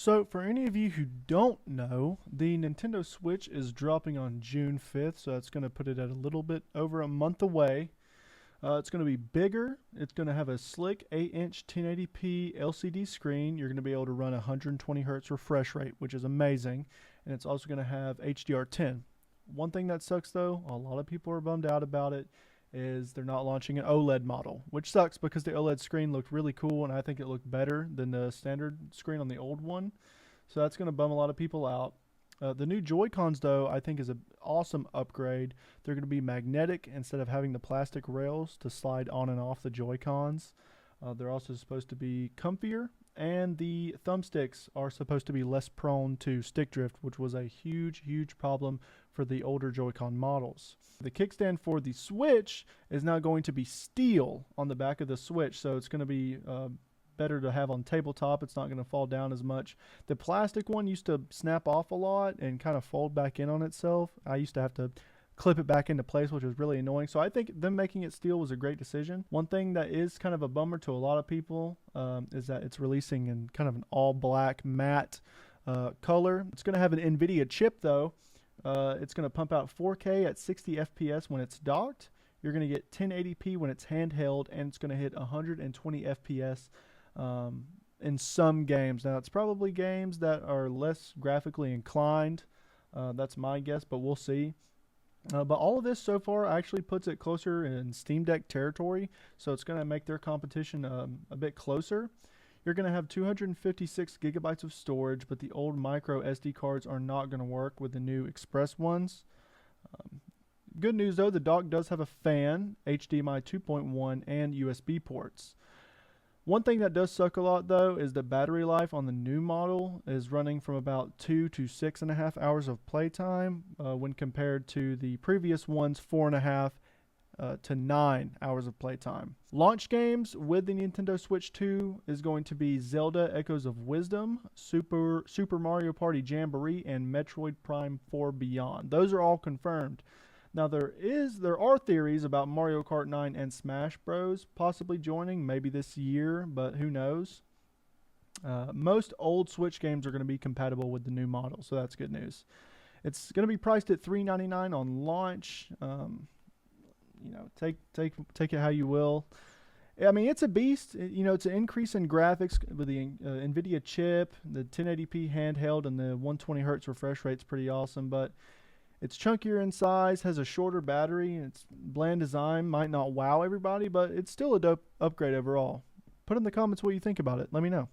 So, for any of you who don't know, the Nintendo Switch is dropping on June 5th, so that's going to put it at a little bit over a month away. It's going to be bigger. It's going to have a slick 8-inch 1080p LCD screen. You're going to be able to run 120 hertz refresh rate, which is amazing. And it's also going to have HDR10. One thing that sucks though, a lot of people are bummed out about it, is they're not launching an OLED model, which sucks because the OLED screen looked really cool and I think it looked better than the standard screen on the old one. So that's going to bum a lot of people out. The new Joy-Cons, though, I think is an awesome upgrade. They're going to be magnetic instead of having the plastic rails to slide on and off the Joy-Cons. They're also supposed to be comfier, and the thumbsticks are supposed to be less prone to stick drift, which was a huge, huge problem for the older Joy-Con models. The kickstand for the Switch is now going to be steel on the back of the Switch, so it's going to be better to have on tabletop. It's not going to fall down as much. The plastic one used to snap off a lot and kind of fold back in on itself. I used to have to clip it back into place, which was really annoying. So I think them making it steel was a great decision. One thing that is kind of a bummer to a lot of people is that it's releasing in kind of an all black matte color. It's going to have an NVIDIA chip though. It's going to pump out 4K at 60 FPS when it's docked. You're going to get 1080p when it's handheld, and it's going to hit 120 FPS in some games. Now, it's probably games that are less graphically inclined. That's my guess, but we'll see. But all of this so far actually puts it closer in Steam Deck territory, so it's going to make their competition a bit closer. You're going to have 256 gigabytes of storage, but the old micro SD cards are not going to work with the new Express ones. Good news though, the dock does have a fan, HDMI 2.1, and USB ports. One thing that does suck a lot though is the battery life on the new model is running from about 2 to 6.5 hours of playtime when compared to the previous one's 4.5 to 9 hours of playtime. Launch games with the Nintendo Switch 2 is going to be Zelda Echoes of Wisdom, Super Mario Party Jamboree, and Metroid Prime 4 Beyond. Those are all confirmed. Now there are theories about Mario Kart 9 and Smash Bros. Possibly joining maybe this year, but who knows. Most old Switch games are going to be compatible with the new model, so that's good news. It's going to be priced at $399 on launch. Take it how you will. I mean, it's a beast. It's an increase in graphics with the NVIDIA chip, the 1080p handheld, and the 120 hertz refresh rate's pretty awesome, but it's chunkier in size, has a shorter battery, and its bland design might not wow everybody, but it's still a dope upgrade overall. Put in the comments what you think about it. Let me know.